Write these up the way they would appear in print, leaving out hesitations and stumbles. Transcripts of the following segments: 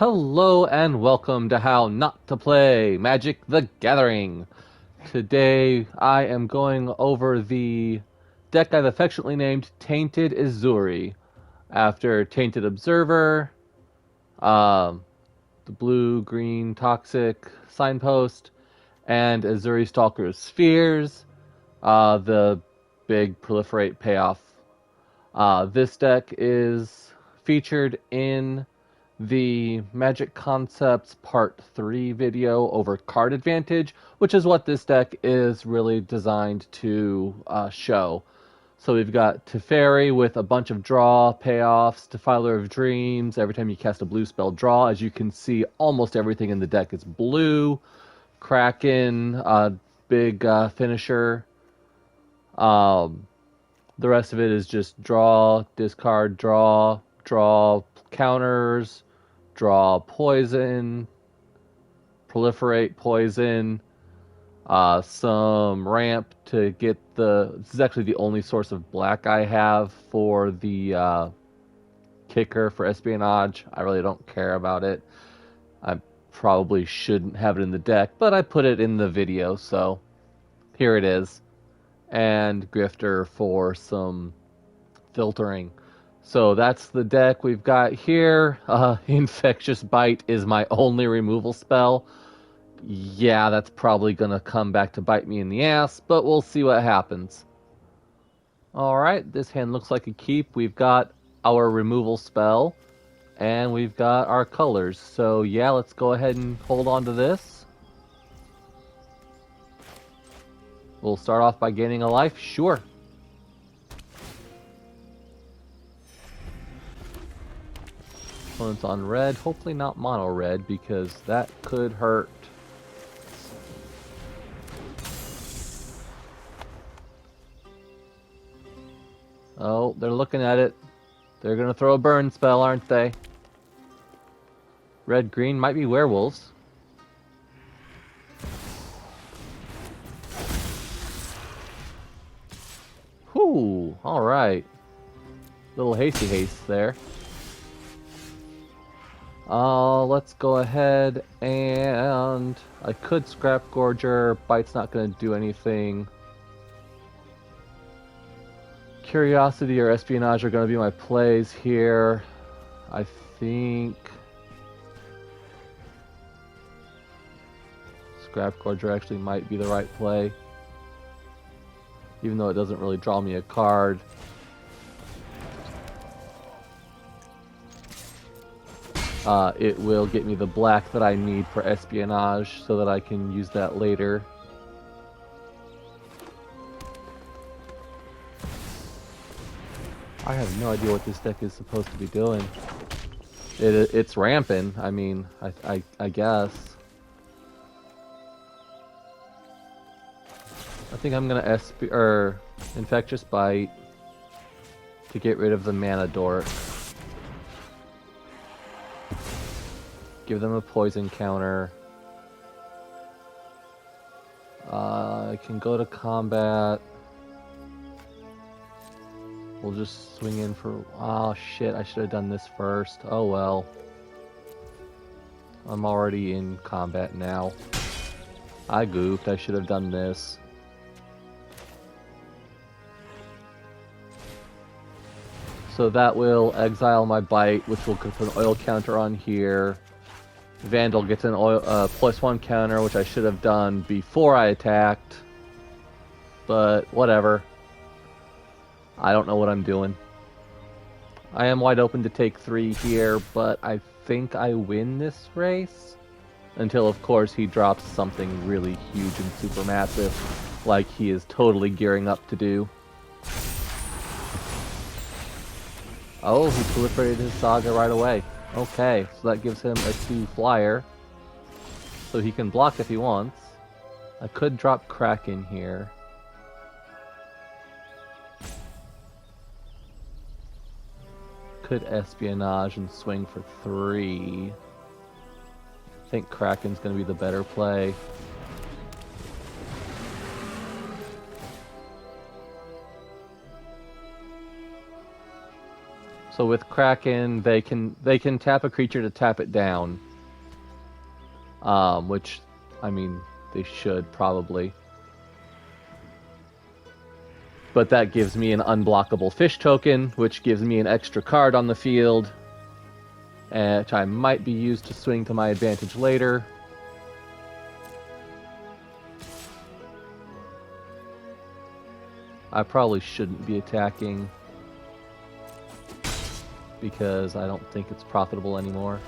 Hello and welcome to How Not to Play Magic the Gathering. Today I am going over the deck I've affectionately named Tainted Ezuri, after Tainted Observer, um, the blue-green toxic signpost, and Ezuri Stalker's Spheres, the big proliferate payoff. This deck is featured in the Magic Concepts Part 3 video over card advantage, which is what this deck is really designed to show. So we've got Teferi with a bunch of draw payoffs, Defiler of Dreams, every time you cast a blue spell, draw. As you can see, almost everything in the deck is blue. Kraken, big finisher. The rest of it is just draw, discard, draw, draw counters, draw poison, proliferate poison, some ramp to get the... This is actually the only source of black I have for the kicker for espionage. I really don't care about it. I probably shouldn't have it in the deck, but I put it in the video, so here it is. And Grifter for some filtering. So that's the deck we've got here. Infectious Bite is my only removal spell. Yeah, that's probably going to come back to bite me in the ass, but we'll see what happens. Alright, this hand looks like a keep. We've got our removal spell, and we've got our colors. So yeah, let's go ahead and hold on to this. We'll start off by gaining a life, sure. Opponent's on red, hopefully not mono red, because that could hurt. Oh, they're looking at it. They're gonna throw a burn spell, aren't they? Red-green might be werewolves. Whew, alright. Little hasty haste there. Let's go ahead and... I could Scrap Gorger. Bite's not going to do anything. Curiosity or Espionage are going to be my plays here. I think... Scrap Gorger actually might be the right play. Even though it doesn't really draw me a card. It will get me the black that I need for espionage so that I can use that later. I have no idea what this deck is supposed to be doing. It's ramping, I mean, I guess. I think I'm gonna Infectious Bite to get rid of the Mana Dork. Give them a poison counter. I can go to combat. We'll just swing in for... Oh shit, I should have done this first. Oh well. I'm already in combat now. I goofed, I should have done this. So that will exile my Bite, which will put an oil counter on here. Vandal gets an oil +1 counter, which I should have done before I attacked. But whatever. I don't know what I'm doing. I am wide open to take 3 here, but I think I win this race. Until, of course, he drops something really huge and super massive, like he is totally gearing up to do. Oh, he proliferated his Saga right away. Okay, so that gives him a 2 flyer. So he can block if he wants. I could drop Kraken here. Could Espionage and swing for 3. I think Kraken's going to be the better play. So with Kraken, they can tap a creature to tap it down. Which, I mean, they should probably. But that gives me an unblockable fish token, which gives me an extra card on the field, which I might be used to swing to my advantage later. I probably shouldn't be attacking because I don't think it's profitable anymore.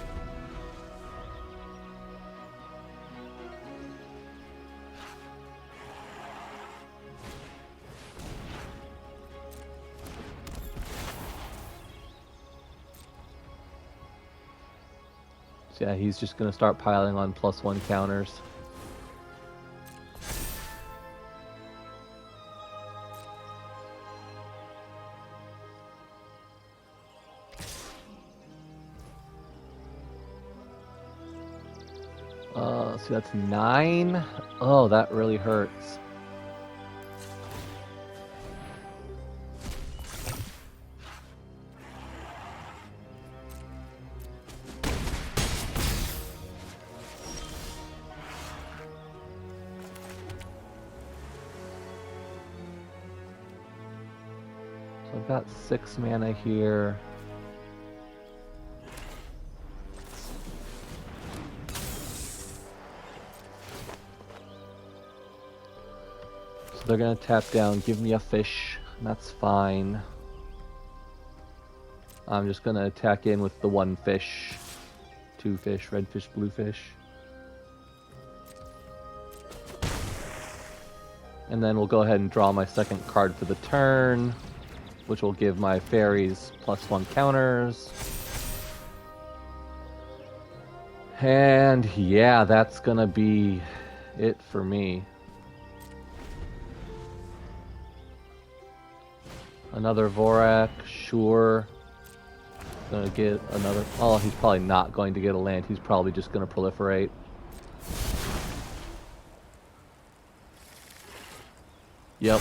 So yeah, he's just going to start piling on +1 counters. So that's 9. Oh, that really hurts. So I've got 6 mana here. They're gonna tap down, give me a fish, and that's fine. I'm just gonna attack in with the 1 fish. 2 fish, red fish, blue fish. And then we'll go ahead and draw my second card for the turn, which will give my fairies +1 counters. And yeah, that's gonna be it for me. Another Vorak, sure. Gonna get another... Oh, he's probably not going to get a land. He's probably just gonna proliferate. Yep.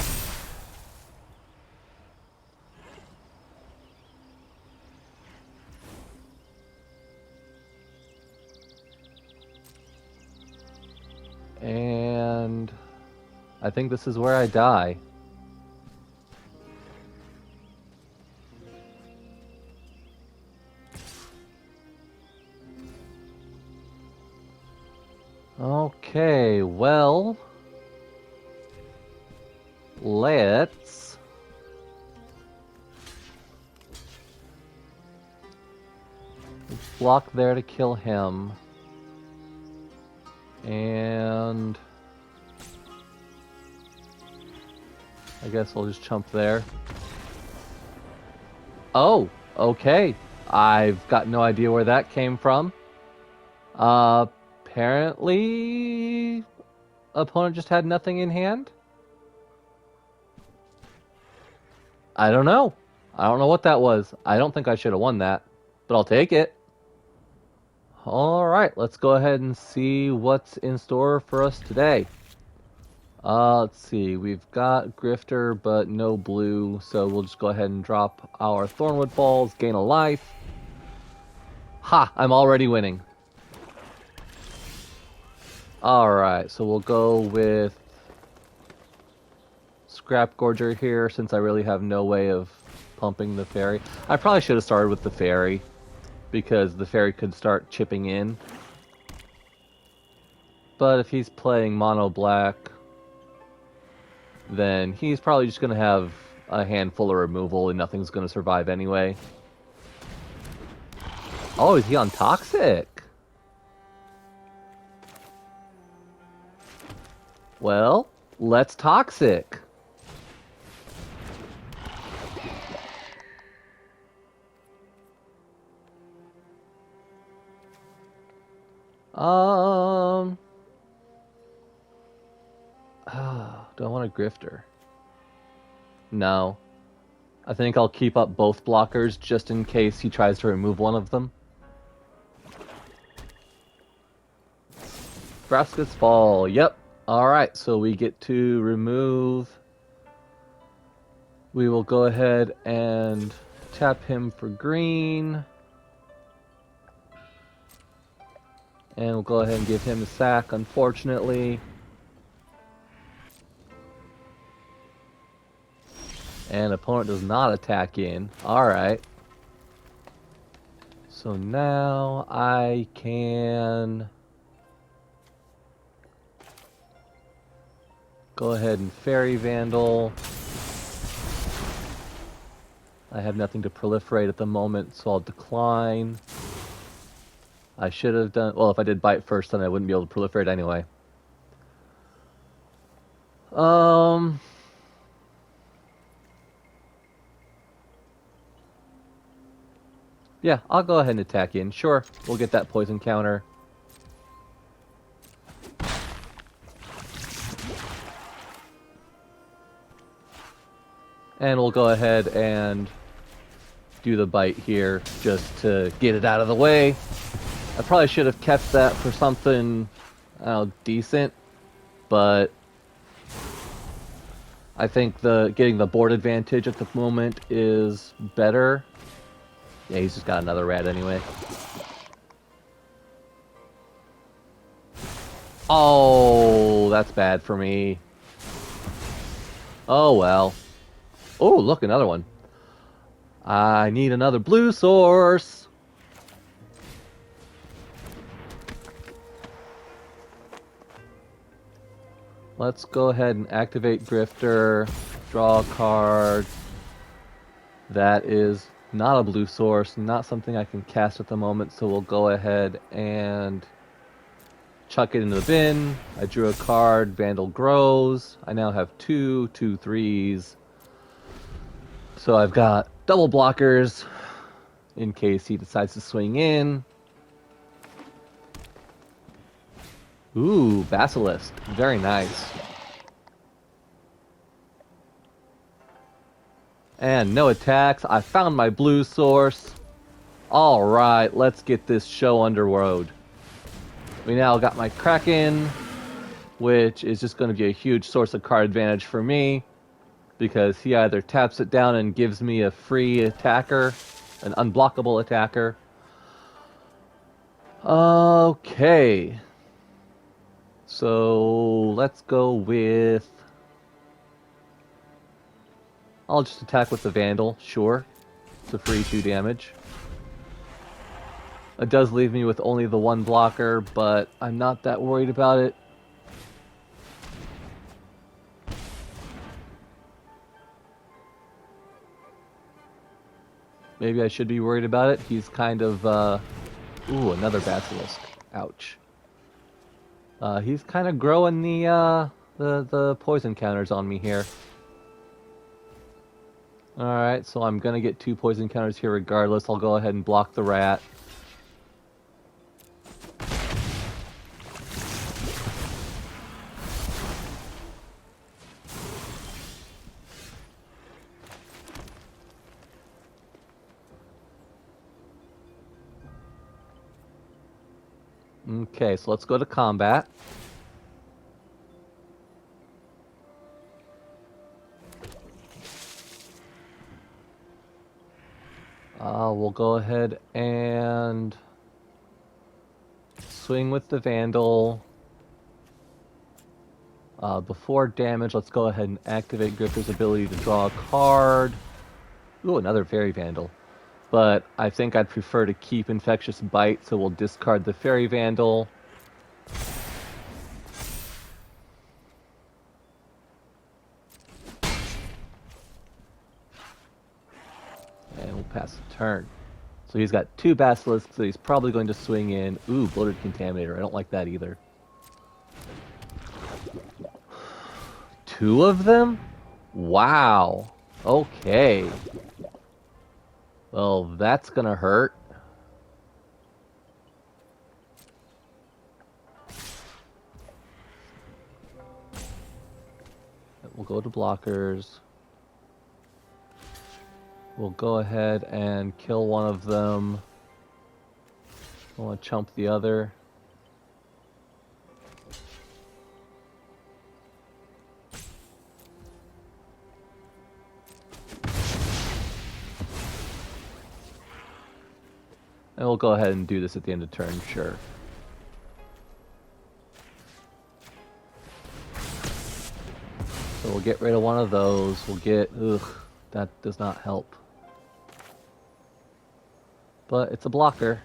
And I think this is where I die. Okay, well, let's block there to kill him. And I guess we'll just chump there. Oh, okay. I've got no idea where that came from. Apparently, opponent just had nothing in hand. I don't know. I don't know what that was. I don't think I should have won that, but I'll take it. All right, let's go ahead and see what's in store for us today. Let's see. We've got Grifter, but no blue, so we'll just go ahead and drop our Thornwood Balls, gain a life. Ha! I'm already winning. Alright, so we'll go with Scrap Gorger here, since I really have no way of pumping the fairy. I probably should have started with the fairy, because the fairy could start chipping in. But if he's playing mono black, then he's probably just going to have a handful of removal and nothing's going to survive anyway. Oh, is he on Toxic? Well, let's Toxic. Do I want a Grifter? No. I think I'll keep up both blockers just in case he tries to remove one of them. Vraska's Fall, yep. Alright, so we get to remove. We will go ahead and tap him for green. And we'll go ahead and give him the sack, unfortunately. And opponent does not attack in. Alright. So now I can go ahead and Fairy Vandal. I have nothing to proliferate at the moment, so I'll decline. I should have done... Well, if I did Bite first, then I wouldn't be able to proliferate anyway. Yeah, I'll go ahead and attack in. Sure, we'll get that poison counter. And we'll go ahead and do the bite here just to get it out of the way. I probably should have kept that for something, I don't know, decent, but I think getting the board advantage at the moment is better. Yeah, he's just got another rat anyway. Oh, that's bad for me. Oh, well. Oh, look, another one. I need another blue source. Let's go ahead and activate Grifter. Draw a card. That is not a blue source, not something I can cast at the moment, so we'll go ahead and chuck it into the bin. I drew a card, Vandal grows. I now have 2 3s. So I've got double blockers in case he decides to swing in. Ooh, Basilisk. Very nice. And no attacks. I found my blue source. Alright, let's get this show on the road. We now got my Kraken, which is just going to be a huge source of card advantage for me, because he either taps it down and gives me a free attacker, an unblockable attacker. Okay. So let's go with... I'll just attack with the Vandal, sure. It's a free 2 damage. It does leave me with only the 1 blocker, but I'm not that worried about it. Maybe I should be worried about it. He's kind of, Ooh, another Basilisk. Ouch. He's kind of growing the poison counters on me here. Alright, so I'm gonna get 2 poison counters here regardless. I'll go ahead and block the rat. Okay, so let's go to combat. We'll go ahead and swing with the Vandal. Before damage, let's go ahead and activate Grifter's ability to draw a card. Ooh, another Fairy Vandal. But I think I'd prefer to keep Infectious Bite, so we'll discard the Fairy Vandal. And we'll pass the turn. So he's got 2 Basilisks, so he's probably going to swing in. Ooh, Bloated Contaminator. I don't like that either. 2 of them? Wow. Okay. Well, that's gonna hurt. We'll go to blockers. We'll go ahead and kill one of them. I want to chump the other. we'll go ahead and do this at the end of turn, sure. So we'll get rid of one of those. We'll get... Ugh, that does not help. But it's a blocker.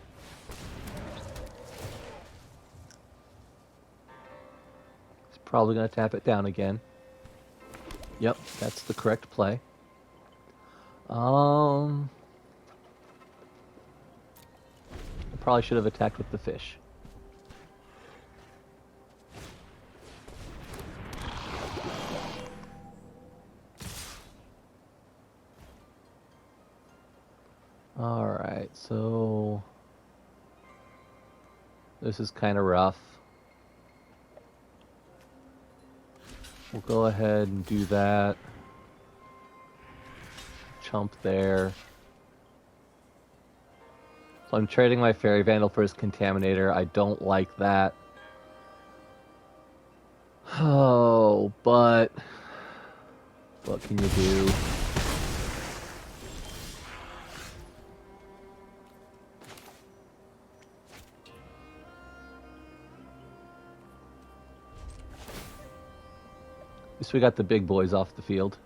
He's probably going to tap it down again. Yep, that's the correct play. I probably should have attacked with the fish. Alright, so... this is kind of rough. We'll go ahead and do that. Chump there. So I'm trading my Fairy Vandal for his Contaminator. I don't like that. Oh, but... what can you do? At least we got the big boys off the field.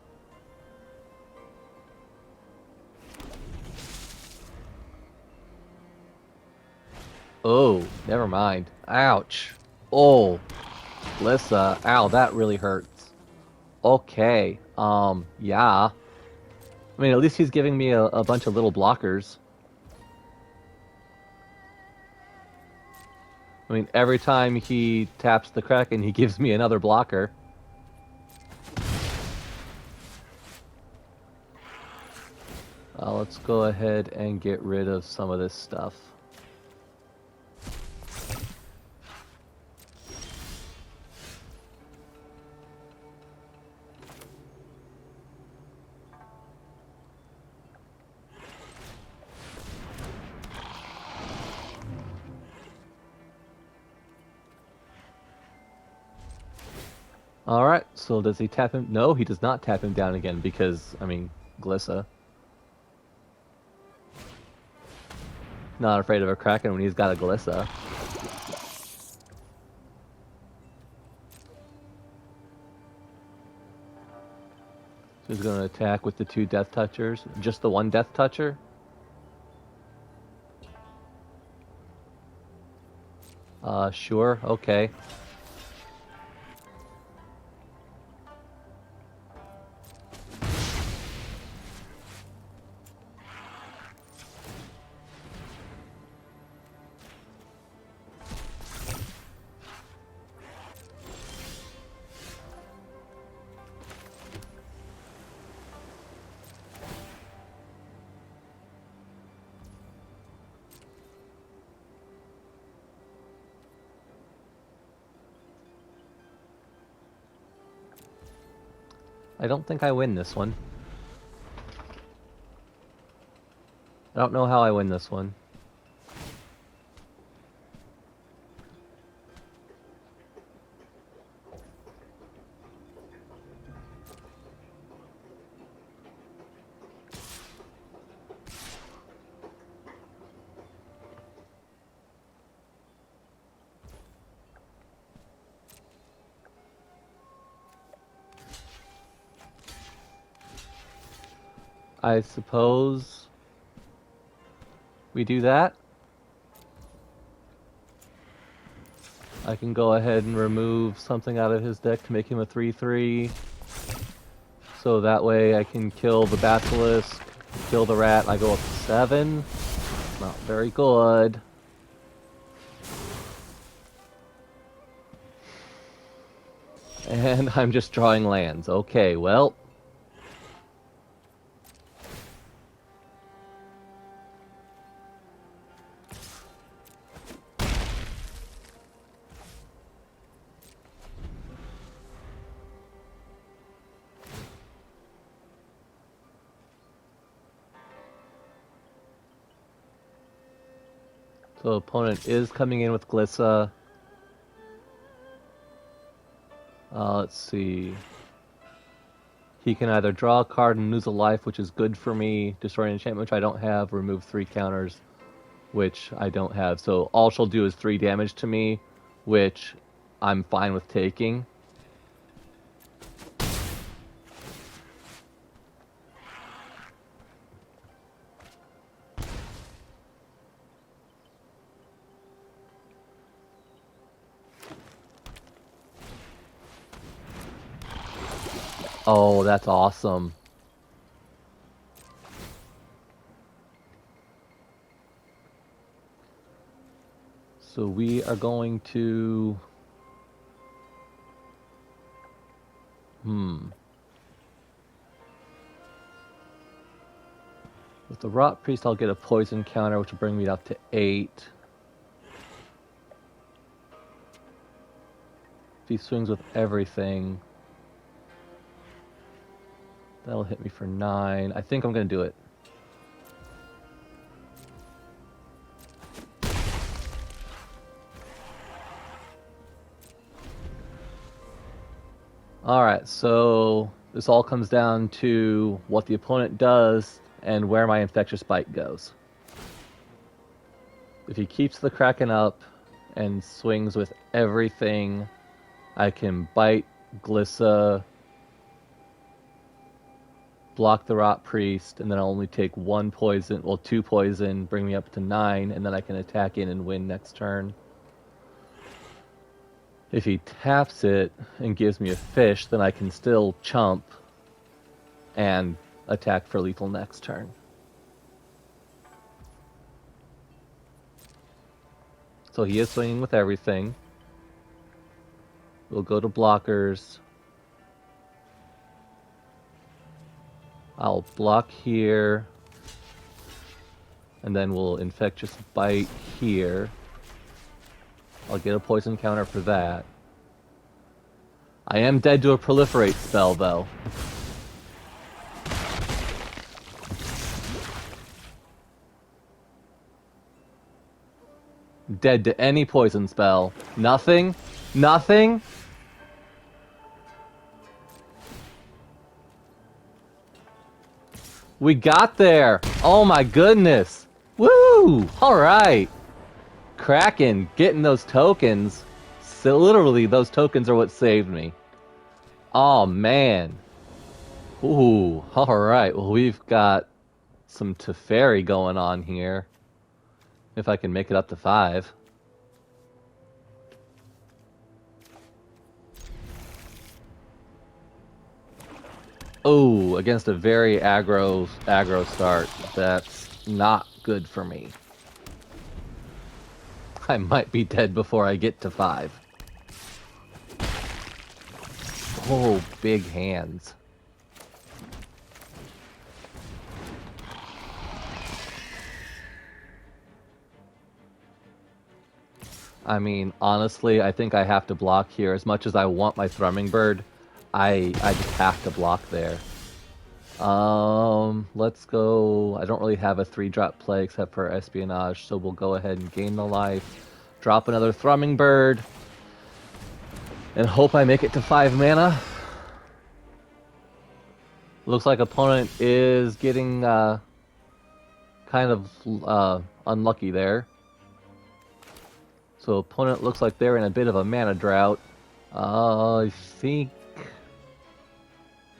Oh, never mind. Ouch. Oh, Lissa. Ow, that really hurts. Okay. Yeah. I mean, at least he's giving me a bunch of little blockers. I mean, every time he taps the Kraken, he gives me another blocker. Let's go ahead and get rid of some of this stuff. Alright, so does he tap him? No, he does not tap him down again because, I mean, Glissa. Not afraid of a Kraken when he's got a Glissa. So he's going to attack with the 2 Death Touchers. Just the 1 Death Toucher? Sure, okay. I don't think I win this one. I don't know how I win this one. I suppose we do that. I can go ahead and remove something out of his deck to make him a 3/3. So that way I can kill the Basilisk, kill the Rat, I go up to 7. Not very good. And I'm just drawing lands. Okay, well... So opponent is coming in with Glissa. Let's see. He can either draw a card and lose a life, which is good for me, destroy an enchantment, which I don't have, remove 3 counters. which I don't have. So all she'll do is 3 damage to me, which I'm fine with taking. Oh, that's awesome. So we are going to... With the Rot Priest, I'll get a poison counter, which will bring me up to 8. If he swings with everything, that'll hit me for 9. I think I'm going to do it. Alright, so this all comes down to what the opponent does and where my Infectious Bite goes. If he keeps the Kraken up and swings with everything, I can bite Glissa, block the Rot Priest, and then I'll only take 1 poison, well 2 poison, bring me up to 9, and then I can attack in and win next turn. If he taps it and gives me a fish, then I can still chump and attack for lethal next turn. So he is swinging with everything. We'll go to blockers. I'll block here. And then we'll Infectious Bite here. I'll get a poison counter for that. I am dead to a Proliferate spell, though. Dead to any poison spell. Nothing? Nothing? We got there! Oh my goodness! Woo! Alright! Kraken, getting those tokens. So literally, those tokens are what saved me. Oh man. Ooh, alright. Well, we've got some Teferi going on here. If I can make it up to 5. Oh, against a very aggro start. That's not good for me. I might be dead before I get to 5. Oh, big hands. I mean, honestly, I think I have to block here. As much as I want my Thrumming Bird, I just have to block there. Let's go... I don't really have a 3-drop play except for Espionage, so we'll go ahead and gain the life. Drop another Thrumming Bird. And hope I make it to 5 mana. Looks like opponent is getting kind of unlucky there. So opponent looks like they're in a bit of a mana drought. I think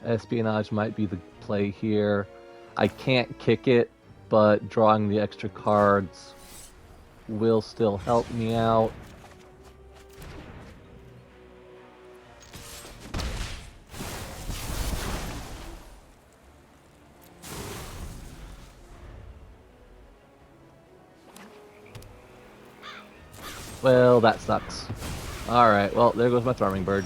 Espionage might be the play here. I can't kick it, but drawing the extra cards will still help me out. Well, that sucks. Alright, well, there goes my Thrumming Bird.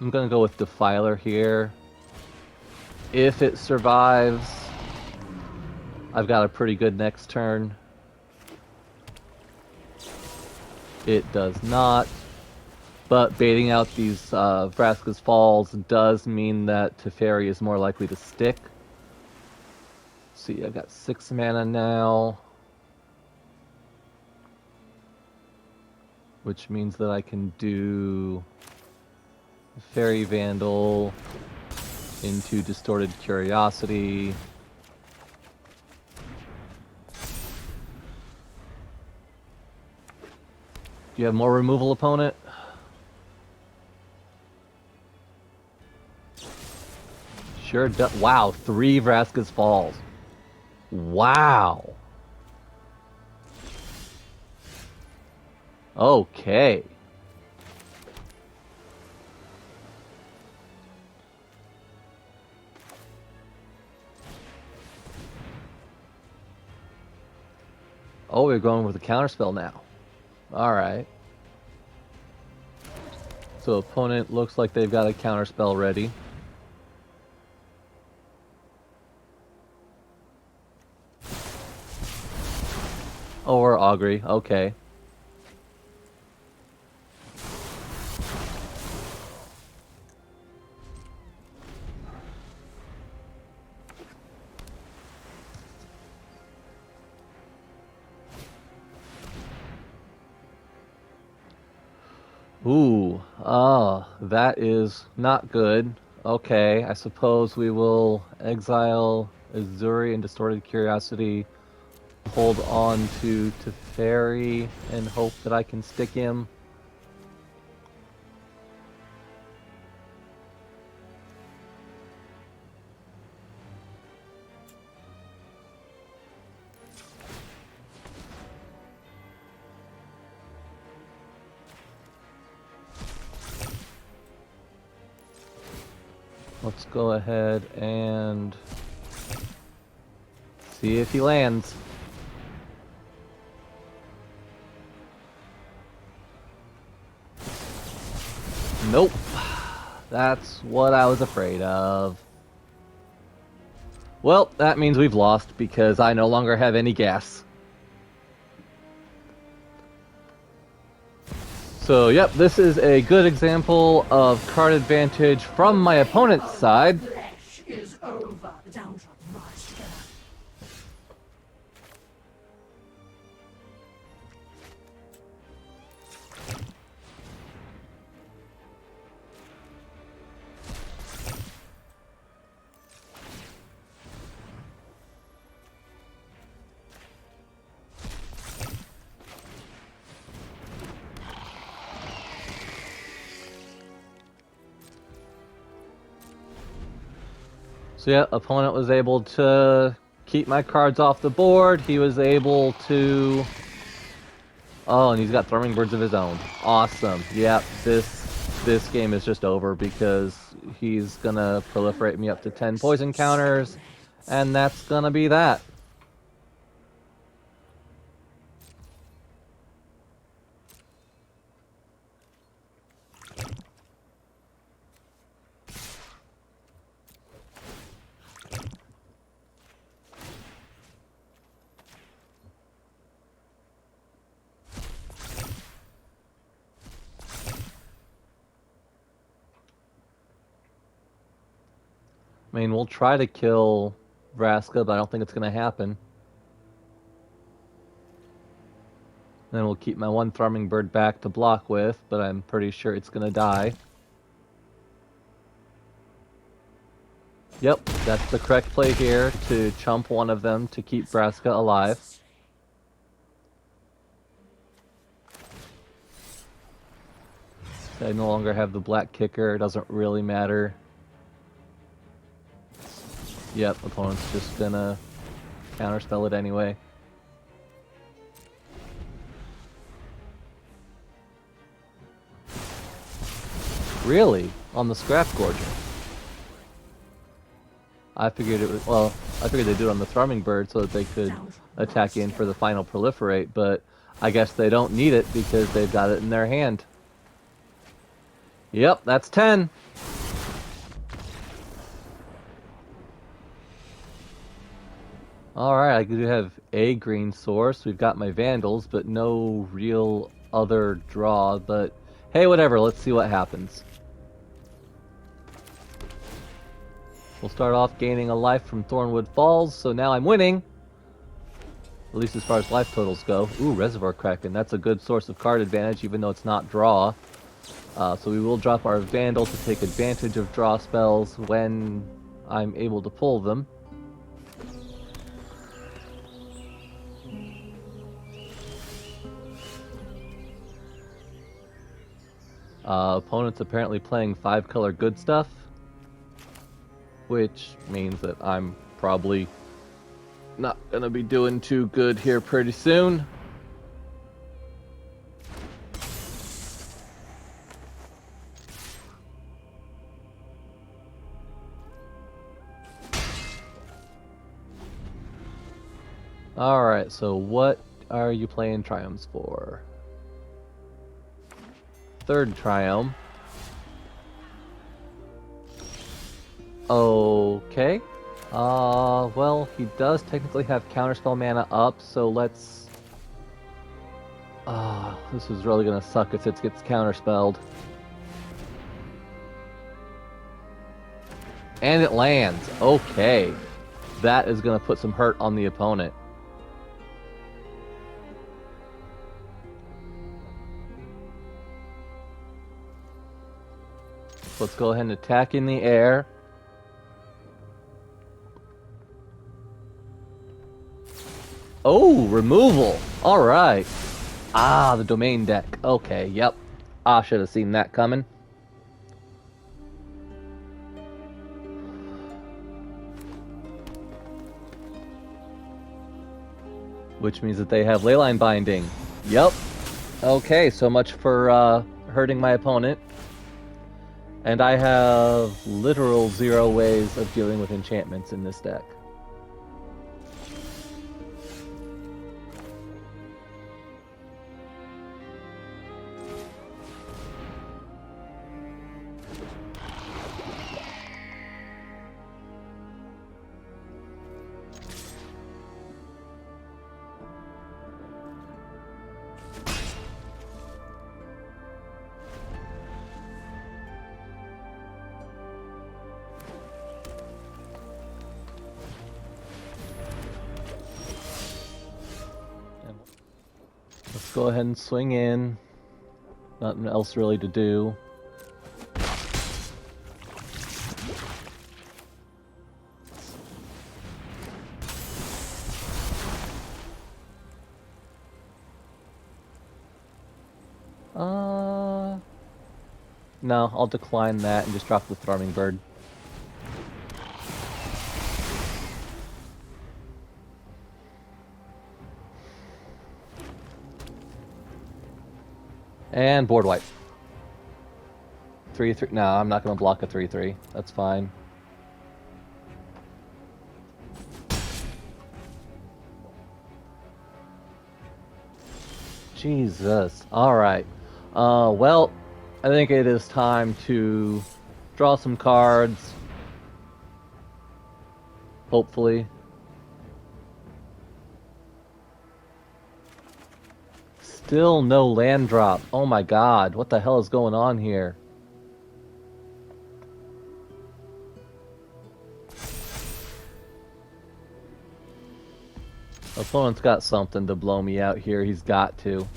I'm gonna go with Defiler here. If it survives, I've got a pretty good next turn. It does not. But baiting out these Vraska's Falls does mean that Teferi is more likely to stick. See, I've got 6 mana now. which means that I can do Fairy Vandal into Distorted Curiosity. Do you have more removal, opponent? Sure does. Wow, 3 Vraska's Falls. Wow. Okay. Oh, we're going with a counterspell now. Alright. So opponent looks like they've got a counterspell ready. Or Augury, okay. Ooh, that is not good. Okay, I suppose we will exile Ezuri and Distorted Curiosity, hold on to Teferi, and hope that I can stick him. Let's go ahead and see if he lands. Nope. That's what I was afraid of. Well, that means we've lost because I no longer have any gas. So, yep, this is a good example of card advantage from my opponent's side. So yeah, opponent was able to keep my cards off the board. He was able to... Oh, and he's got Throwing Birds of his own. Awesome. Yep, this game is just over because he's gonna proliferate me up to 10 poison counters, and that's gonna be that. I mean, we'll try to kill Vraska, but I don't think it's going to happen. Then we'll keep my one Thrumming Bird back to block with, but I'm pretty sure it's going to die. Yep, that's the correct play here, to chump one of them to keep Vraska alive. I no longer have the black kicker, it doesn't really matter. Yep, opponent's just gonna counterspell it anyway. Really? On the Scrap Gorger? I figured it was, well, I figured they'd do it on the Thrumming Bird so that they could attack in for the final Proliferate, but I guess they don't need it because they've got it in their hand. Yep, that's 10. Alright, I do have a green source. We've got my Vandals, but no real other draw. But hey, whatever, let's see what happens. We'll start off gaining a life from Thornwood Falls, so now I'm winning. At least as far as life totals go. Ooh, Reservoir Kraken. That's a good source of card advantage, even though it's not draw. So we will drop our Vandal to take advantage of draw spells when I'm able to pull them. Opponent's apparently playing 5-color good stuff, which means that I'm probably not gonna be doing too good here pretty soon. Alright, so what are you playing Triumphs for? Third Triumph. Okay. Well, he does technically have Counterspell mana up, so let's... this is really gonna suck if it gets Counterspelled. And it lands. Okay. That is gonna put some hurt on the opponent. Let's go ahead and attack in the air. Oh, removal. All right. Ah, the domain deck. Okay, yep. I should have seen that coming. Which means that they have Leyline Binding. Yep. Okay, so much for hurting my opponent. And I have literal 0 ways of dealing with enchantments in this deck. Let's go ahead and swing in. Nothing else really to do. No, I'll decline that and just drop the Thrumming Bird. And board wipe. 3/3. No, I'm not going to block a 3/3. That's fine. Jesus. Alright. Well, I think it is time to draw some cards. Hopefully. Still no land drop. Oh my god, what the hell is going on here? Opponent's got something to blow me out here. He's got to.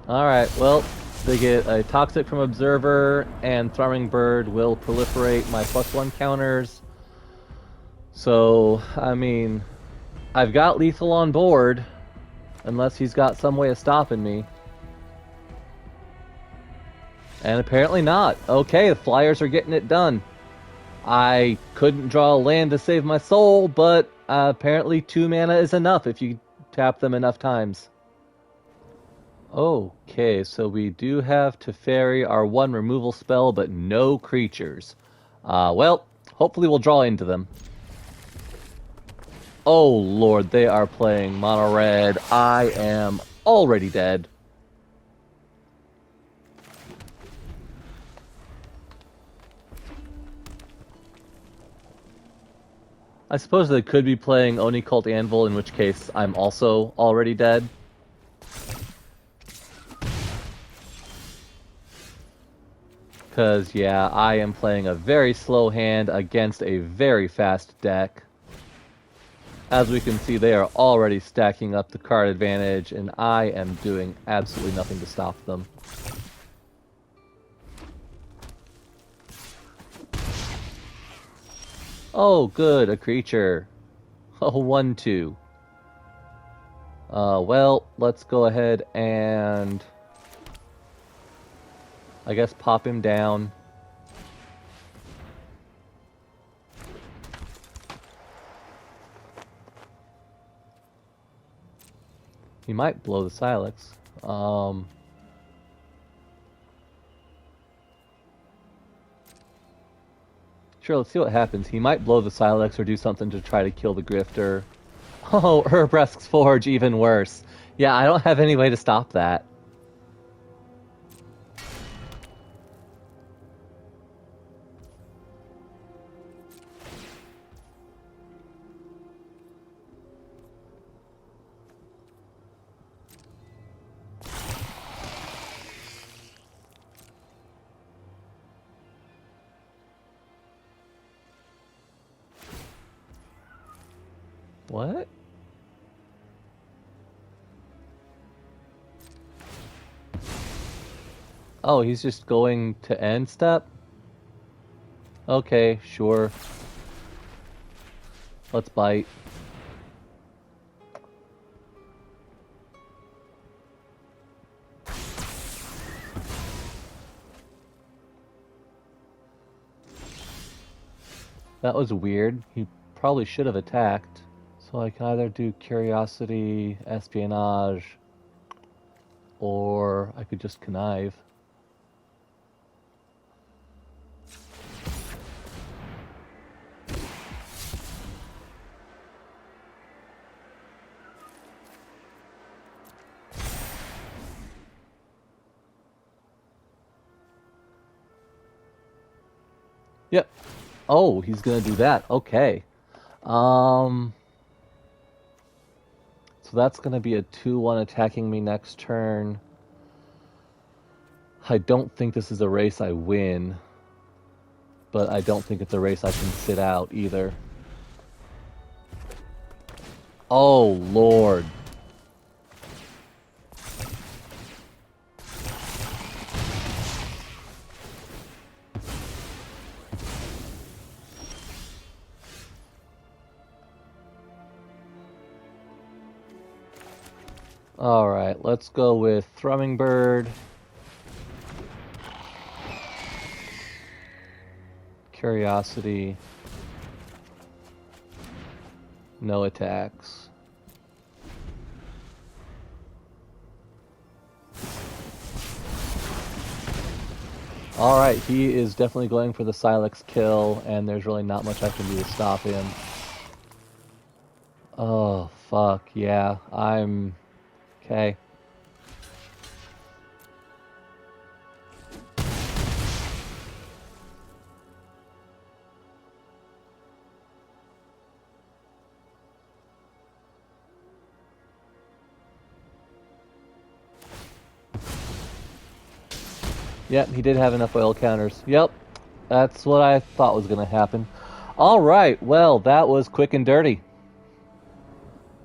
Alright, well, they get a Toxic from Observer, and Thrumming Bird will proliferate my +1 counters. So, I mean, I've got lethal on board, unless he's got some way of stopping me. And apparently not. Okay, the Flyers are getting it done. I couldn't draw a land to save my soul, but apparently 2 mana is enough if you tap them enough times. Okay, so we do have Teferi, our 1 removal spell, but no creatures. Well, hopefully we'll draw into them. Oh lord, they are playing mono red. I am already dead. I suppose they could be playing Oni Cult Anvil, in which case I'm also already dead. Because, yeah, I am playing a very slow hand against a very fast deck. As we can see, they are already stacking up the card advantage, and I am doing absolutely nothing to stop them. Oh, good, a creature. Oh, 1/2. Well, let's go ahead and I guess pop him down. He might blow the Silex. Sure, let's see what happens. He might blow the Silex or do something to try to kill the Grifter. Oh, Urbresk's Forge, even worse. Yeah, I don't have any way to stop that. What? Oh, he's just going to end step? Okay, sure. Let's bite. That was weird. He probably should have attacked. So I can either do Curiosity, Espionage, or I could just connive. Yep. Oh, he's gonna do that. Okay. So that's gonna be a 2/1 attacking me next turn. I don't think this is a race I win, but I don't think it's a race I can sit out either. Oh, Lord. Alright, let's go with Thrumming Bird. Curiosity. No attacks. Alright, he is definitely going for the Silex kill, and there's really not much I can do to stop him. Oh, fuck, yeah, I'm... okay. Yep, he did have enough oil counters. Yep, that's what I thought was going to happen. Alright, well, that was quick and dirty.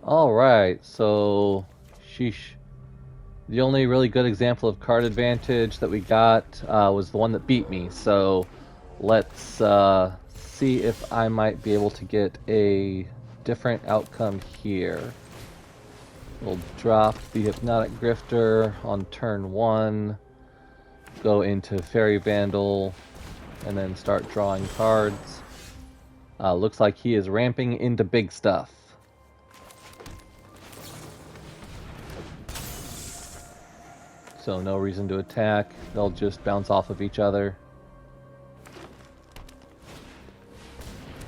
Alright, so... sheesh. The only really good example of card advantage that we got was the one that beat me, so let's see if I might be able to get a different outcome here. We'll drop the Hypnotic Grifter on turn 1, go into Fairy Vandal, and then start drawing cards. Looks like he is ramping into big stuff. So no reason to attack, they'll just bounce off of each other.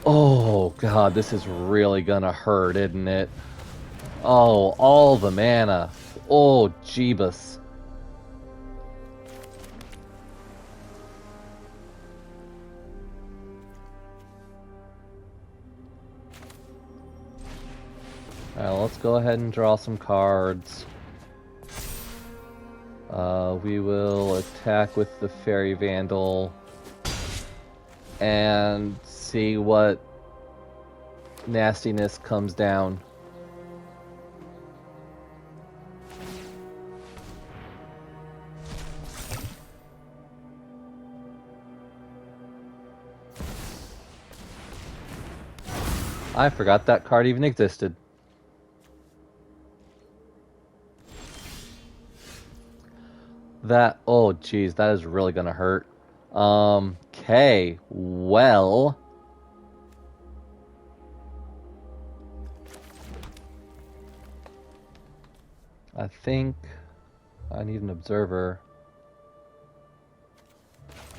Oh god, this is really gonna hurt, isn't it? Oh, all the mana. Oh, Jeebus. Alright, let's go ahead and draw some cards. We will attack with the Fairy Vandal and see what nastiness comes down. I forgot that card even existed. That, oh geez, that is really gonna hurt. Okay, well. I think I need an observer.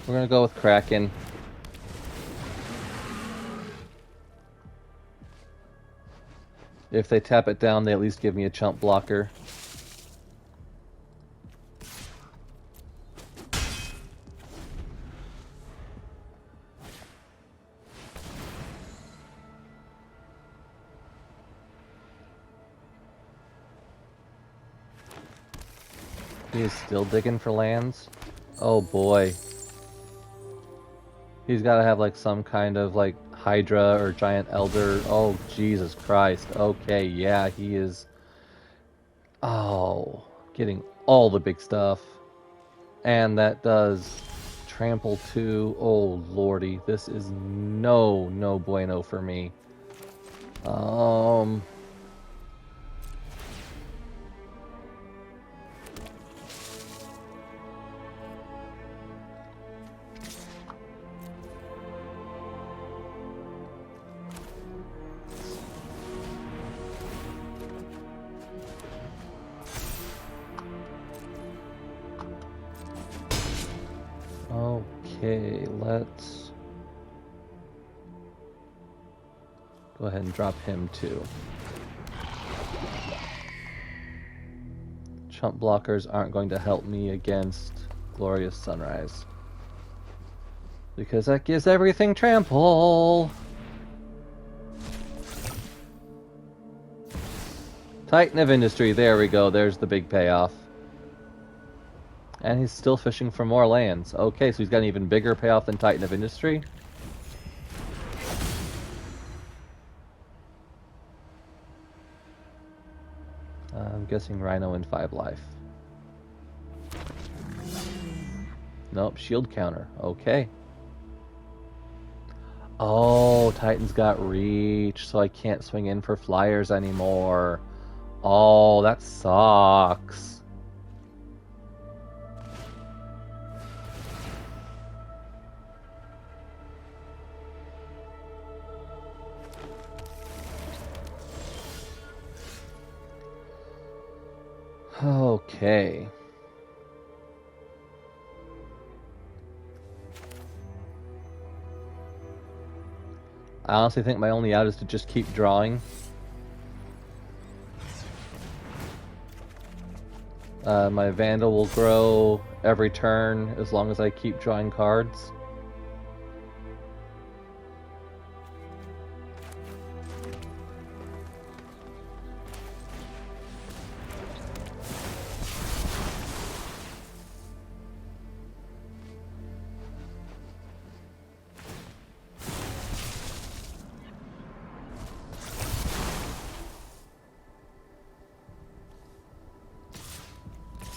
We're gonna go with Kraken. If they tap it down, they at least give me a chump blocker. He is still digging for lands. Oh boy. He's gotta have like some kind of like Hydra or Giant Elder. Oh Jesus Christ. Okay, yeah, he is. Oh, getting all the big stuff. And that does trample too. Oh lordy, this is no bueno for me. Okay, let's go ahead and drop him too. Chump blockers aren't going to help me against Glorious Sunrise, because that gives everything trample. Titan of Industry, there we go, there's the big payoff. And he's still fishing for more lands. Okay, so he's got an even bigger payoff than Titan of Industry. I'm guessing Rhino and 5 life. Nope, shield counter. Okay. Oh, Titan's got reach, so I can't swing in for flyers anymore. Oh, that sucks. Okay. I honestly think my only out is to just keep drawing. My Vandal will grow every turn as long as I keep drawing cards.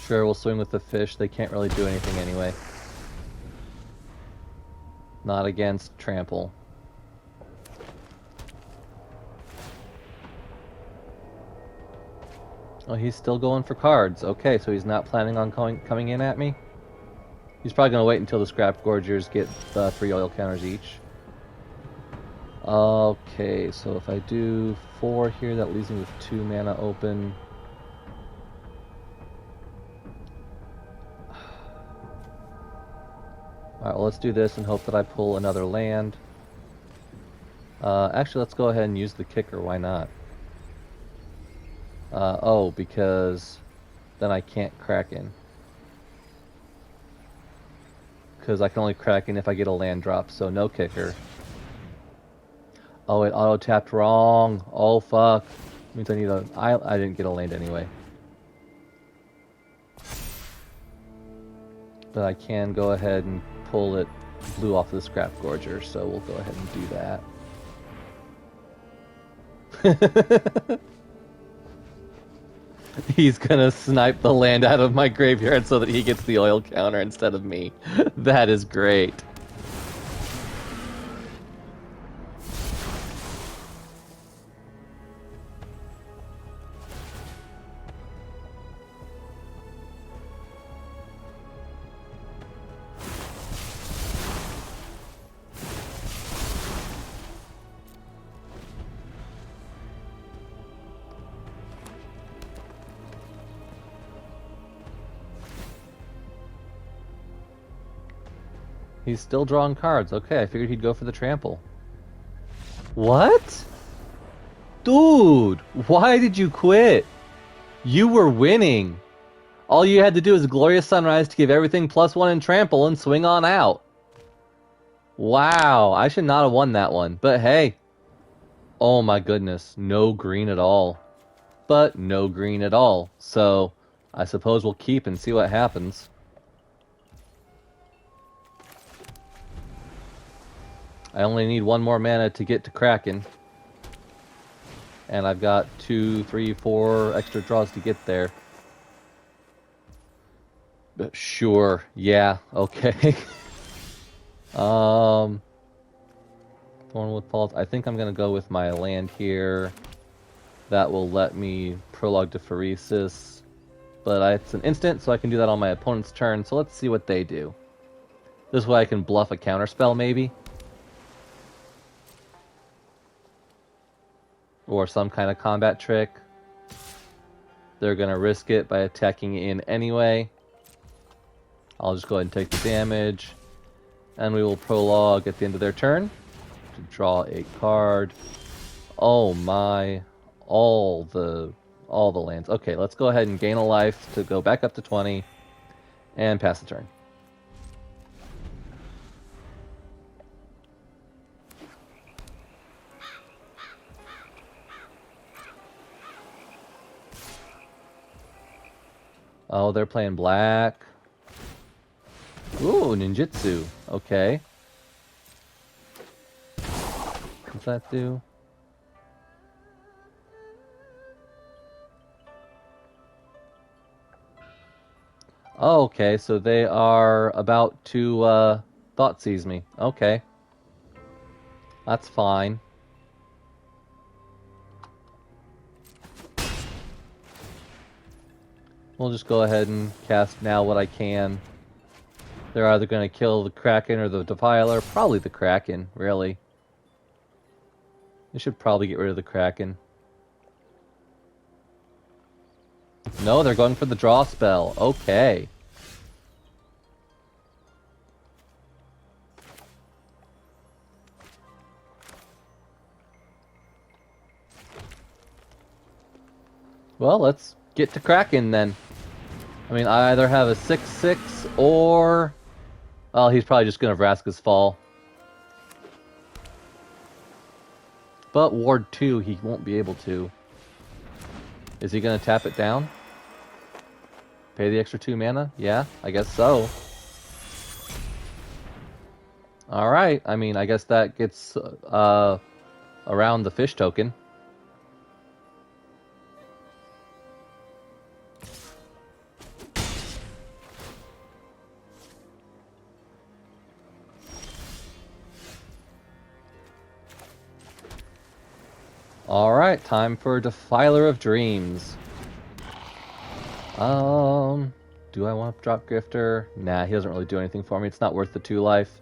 Sure, we'll swing with the fish. They can't really do anything anyway. Not against trample. Oh, he's still going for cards. Okay, so he's not planning on coming in at me? He's probably going to wait until the Scrap Gorgers get 3 oil counters each. Okay, so if I do 4 here, that leaves me with 2 mana open. Alright, well, let's do this and hope that I pull another land. Actually, let's go ahead and use the kicker. Why not? Oh, because then I can't Kraken. Because I can only Kraken if I get a land drop, so no kicker. Oh, it auto-tapped wrong. Oh, fuck. Means I need a... I didn't get a land anyway. But I can go ahead and pull it blue off of the Scrap Gorger, so we'll go ahead and do that. He's gonna snipe the land out of my graveyard so that he gets the oil counter instead of me. That is great. He's still drawing cards. Okay, I figured he'd go for the trample. What? Dude, why did you quit? You were winning. All you had to do was Glorious Sunrise to give everything +1 in trample and swing on out. Wow, I should not have won that one. But hey. Oh my goodness, no green at all. But no green at all. So, I suppose we'll keep and see what happens. I only need one more mana to get to Kraken. And I've got 2, 3, 4 extra draws to get there. But sure, yeah, okay. Thornwood Pulse. I think I'm gonna go with my land here. That will let me prologue to Pheresis. But it's an instant, so I can do that on my opponent's turn. So let's see what they do. This way I can bluff a counterspell, maybe. Or some kind of combat trick. They're going to risk it by attacking in anyway. I'll just go ahead and take the damage. And we will prologue at the end of their turn to draw a card. Oh my. All the lands. Okay, let's go ahead and gain a life to go back up to 20 and pass the turn. Oh, they're playing black. Ooh, ninjutsu. Okay. What's that do? Oh, okay, so they are about to Thoughtseize me. Okay. That's fine. We'll just go ahead and cast now what I can. They're either going to kill the Kraken or the Defiler. Probably the Kraken, really. They should probably get rid of the Kraken. No, they're going for the draw spell. Okay. Well, let's get to Kraken then. I mean, I either have a 6/6 or... Well, he's probably just going to Vraska's Fall. But Ward 2, he won't be able to. Is he going to tap it down? Pay the extra 2 mana? Yeah, I guess so. Alright, I mean, I guess that gets around the fish token. Alright, time for Defiler of Dreams. Do I want to drop Grifter? Nah, he doesn't really do anything for me. It's not worth the 2 life.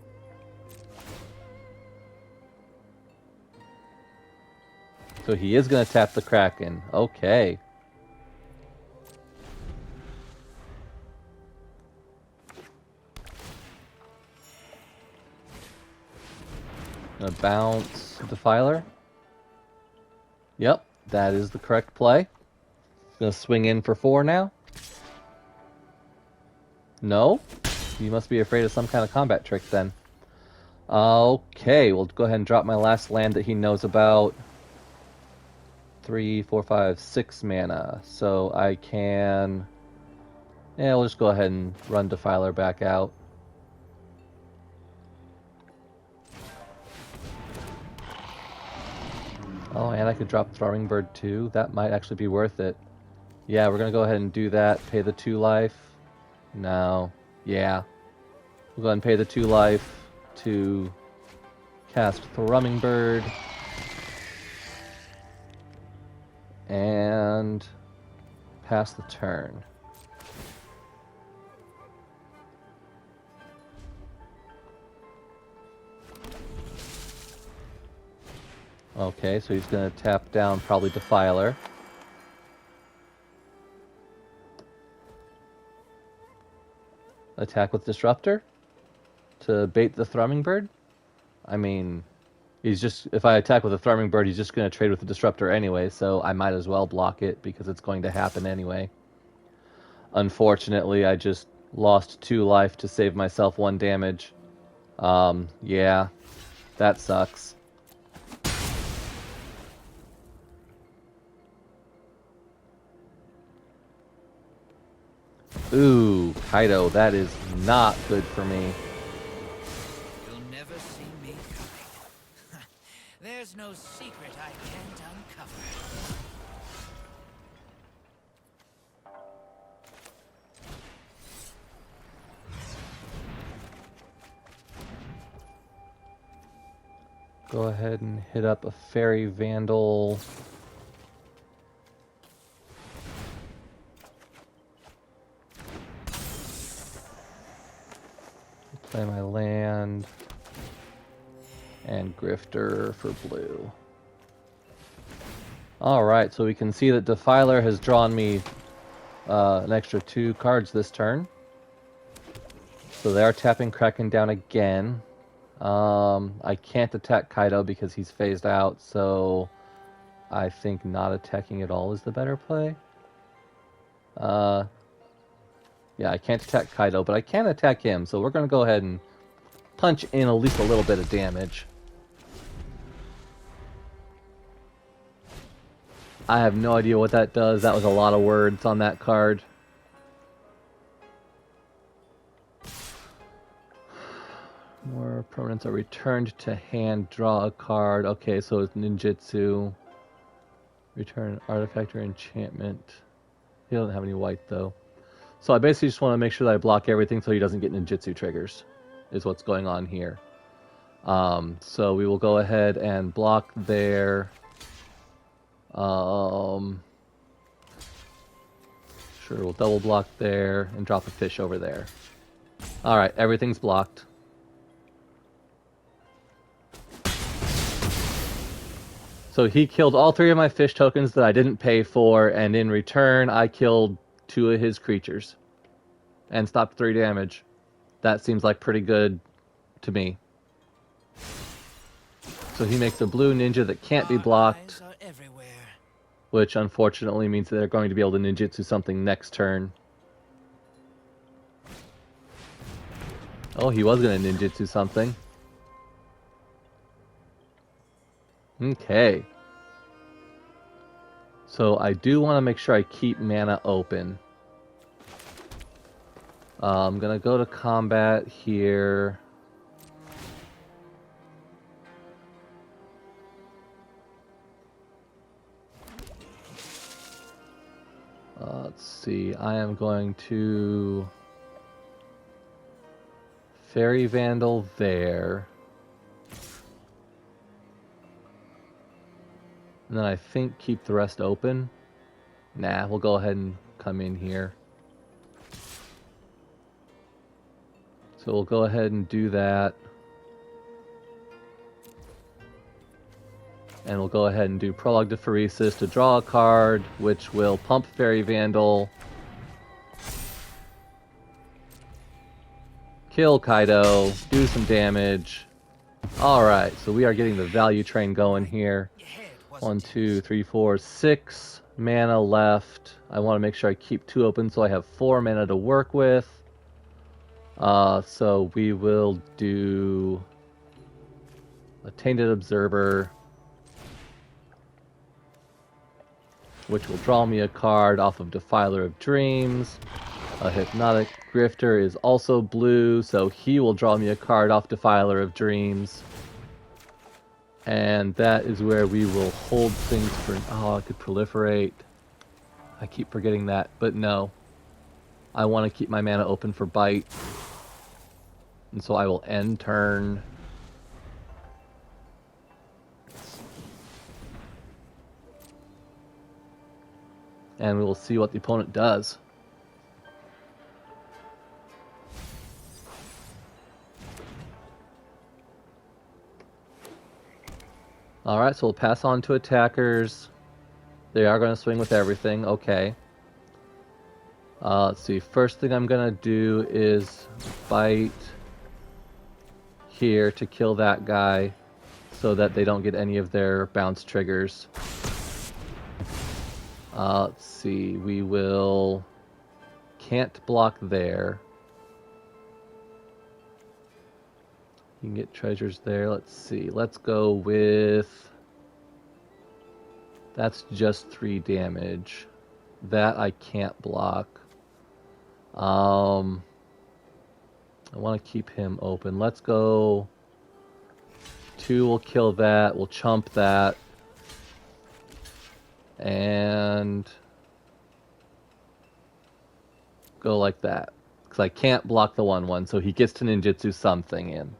So he is going to tap the Kraken. Okay. Gonna bounce Defiler. Yep, that is the correct play. Gonna swing in for 4 now. No? You must be afraid of some kind of combat trick then. Okay, we'll go ahead and drop my last land that he knows about. 3, 4, 5, 6 mana. So I can Yeah, we'll just go ahead and run Defiler back out. Oh, and I could drop Throwing Bird too. That might actually be worth it. Yeah, we're gonna go ahead and do that. Pay the 2 life. No. Yeah. We'll go ahead and pay the 2 life to cast Thrumming Bird. And pass the turn. Okay, so he's going to tap down probably Defiler. Attack with Disruptor to bait the Thrumming Bird. I mean, if I attack with a Thrumming Bird, he's just going to trade with the Disruptor anyway, so I might as well block it because it's going to happen anyway. Unfortunately, I just lost 2 life to save myself 1 damage. Yeah, that sucks. Ooh, Kaido, that is not good for me. You'll never see me coming. There's no secret I can't uncover. Go ahead and hit up a Fairy Vandal. Play my land. And Grifter for blue. Alright, so we can see that Defiler has drawn me an extra 2 cards this turn. So they are tapping Kraken down again. I can't attack Kaido because he's phased out, so I think not attacking at all is the better play. Yeah, I can't attack Kaido, but I can attack him, so we're going to go ahead and punch in at least a little bit of damage. I have no idea what that does. That was a lot of words on that card. More permanents are returned to hand. Draw a card. Okay, so it's ninjutsu. Return an artifact or enchantment. He doesn't have any white, though. So I basically just want to make sure that I block everything so he doesn't get ninjutsu triggers, is what's going on here. So we will go ahead and block there. Sure, we'll double block there and drop a fish over there. Alright, everything's blocked. So he killed all 3 of my fish tokens that I didn't pay for, and in return I killed 2 of his creatures. And stopped 3 damage. That seems like pretty good to me. So he makes a blue ninja that can't be blocked. Which unfortunately means that they're going to be able to ninjutsu something next turn. Oh, he was going to ninjutsu something. Okay. So I do want to make sure I keep mana open. I'm going to go to combat here. Let's see. I am going to Fairy Vandal there. And then I think keep the rest open. Nah, we'll go ahead and come in here. So we'll go ahead and do that. And we'll go ahead and do Prologue to Pheresis to draw a card, which will pump Fairy Vandal. Kill Kaido, do some damage. Alright, so we are getting the value train going here. 1, 2, 3, 4, 6 mana left. I want to make sure I keep 2 open so I have 4 mana to work with. So we will do a Tainted Observer, which will draw me a card off of Defiler of Dreams. A Hypnotic Grifter is also blue, so he will draw me a card off Defiler of Dreams. And that is where we will hold things for... Oh, I could proliferate. I keep forgetting that, but no. I want to keep my mana open for Bite. And so I will end turn. And we will see what the opponent does. Alright, so we'll pass on to attackers. They are going to swing with everything. Okay. Let's see. First thing I'm going to do is bite here to kill that guy so that they don't get any of their bounce triggers. Let's see. We will... Can't block there. You can get treasures there. Let's see. Let's go with... That's just 3 damage. That I can't block. I want to keep him open. Let's go... 2 will kill that. We'll chump that. And... go like that. Because I can't block the 1/1, so he gets to ninjutsu something in.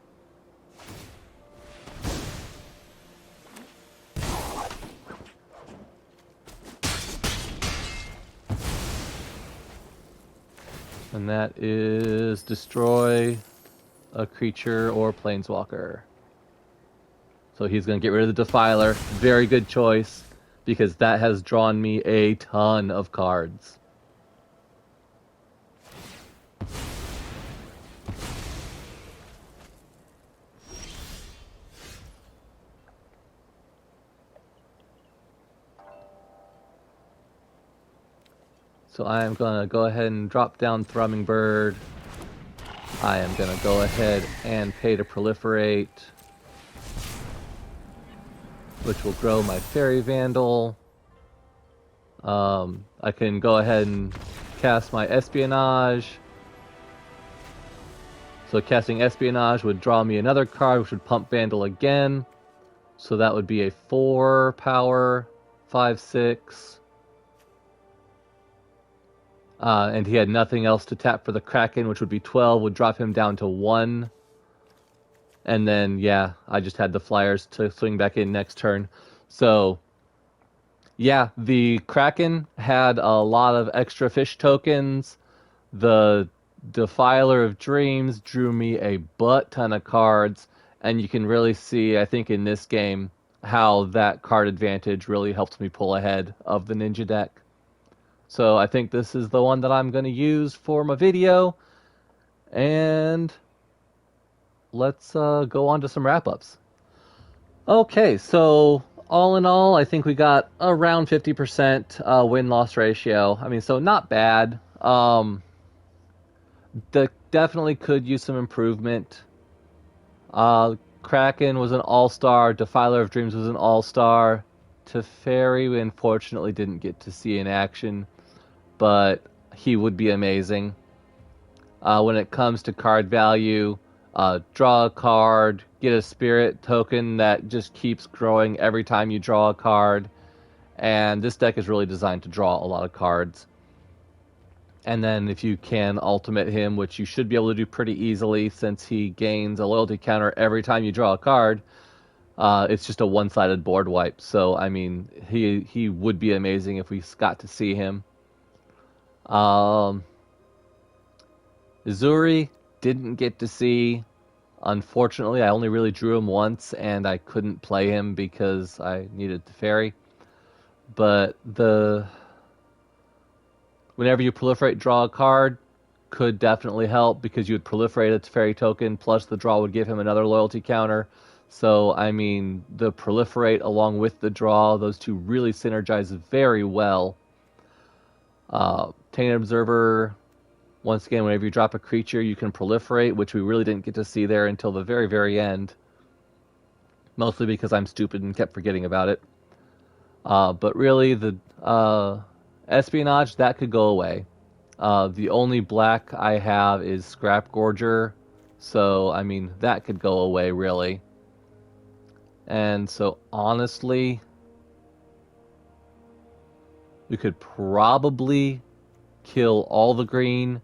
And that is destroy a creature or planeswalker. So he's going to get rid of the Defiler. Very good choice, because that has drawn me a ton of cards. So I am going to go ahead and drop down Thrumming Bird. I am going to go ahead and pay to proliferate, which will grow my Fairy Vandal. I can go ahead and cast my Espionage. So casting Espionage would draw me another card, which would pump Vandal again. So that would be a 4 power, 5/6. And he had nothing else to tap for the Kraken, which would be 12, would drop him down to 1. And then, yeah, I just had the Flyers to swing back in next turn. So, yeah, the Kraken had a lot of extra fish tokens. The Defiler of Dreams drew me a butt ton of cards. And you can really see, I think, in this game, how that card advantage really helped me pull ahead of the Ninja deck. So I think this is the one that I'm going to use for my video. And let's go on to some wrap-ups. Okay, so all in all, I think we got around 50% win-loss ratio. I mean, so not bad. Definitely could use some improvement. Kraken was an all-star. Defiler of Dreams was an all-star. Teferi, we unfortunately didn't get to see in action, but he would be amazing. When it comes to card value, draw a card, get a spirit token that just keeps growing every time you draw a card, and this deck is really designed to draw a lot of cards. And then if you can ultimate him, which you should be able to do pretty easily since he gains a loyalty counter every time you draw a card, it's just a one-sided board wipe. So, I mean, he would be amazing if we got to see him. Ezuri didn't get to see. Unfortunately, I only really drew him once, and I couldn't play him because I needed the fairy. But whenever you proliferate, draw a card could definitely help, because you would proliferate its fairy token, plus the draw would give him another loyalty counter. So, I mean, the proliferate along with the draw, those two really synergize very well. Tainted Observer, once again, whenever you drop a creature, you can proliferate, which we really didn't get to see there until the very, very end. Mostly because I'm stupid and kept forgetting about it. But really, the Espionage, that could go away. The only black I have is Scrap Gorger, so I mean that could go away really. And so honestly, we could probably kill all the green,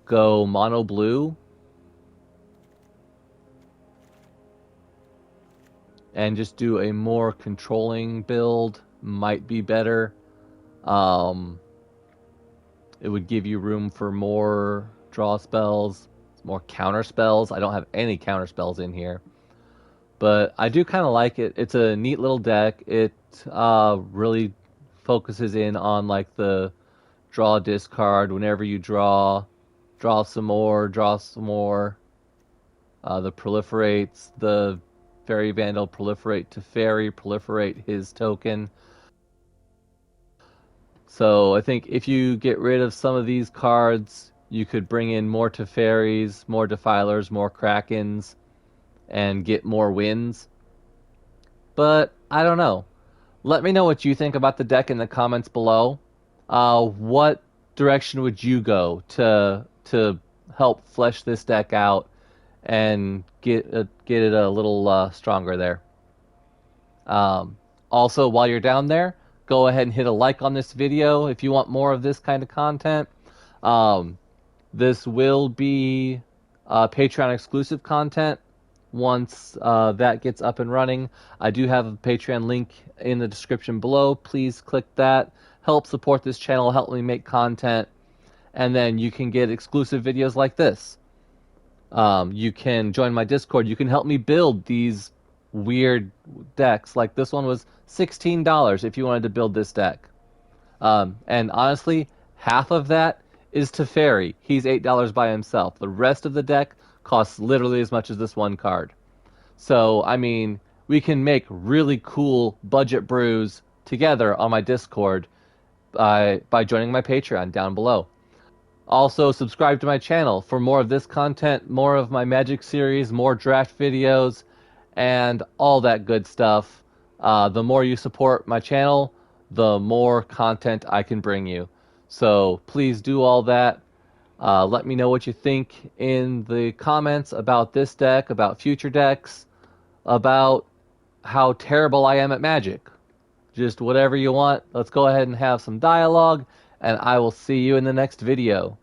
go mono blue, and just do a more controlling build. Might be better. Um, it would give you room for more draw spells, more counter spells. I don't have any counter spells in here, but I do kind of like it. It's a neat little deck. It really focuses in on like the draw discard. Whenever you draw some more, draw some more. The proliferates, the Fairy Vandal proliferate to Fairy, proliferate his token. So I think if you get rid of some of these cards, you could bring in more Teferis, more Defilers, more Krakens, and get more wins. But I don't know. Let me know what you think about the deck in the comments below. What direction would you go to help flesh this deck out and get it a little stronger there? Also, while you're down there, go ahead and hit a like on this video if you want more of this kind of content. Um, this will be Patreon exclusive content once that gets up and running. I do have a Patreon link in the description below. Please click that. Help support this channel, help me make content, and then you can get exclusive videos like this. You can join my Discord. You can help me build these weird decks. Like this one was $16 if you wanted to build this deck. And honestly, half of that is Teferi. He's $8 by himself. The rest of the deck costs literally as much as this one card. So, I mean, we can make really cool budget brews together on my Discord by joining my Patreon down below. Also, subscribe to my channel for more of this content, more of my Magic series, more draft videos, and all that good stuff. The more you support my channel, the more content I can bring you. So please do all that. Let me know what you think in the comments about this deck, about future decks, about how terrible I am at Magic. Just whatever you want. Let's go ahead and have some dialogue, and I will see you in the next video.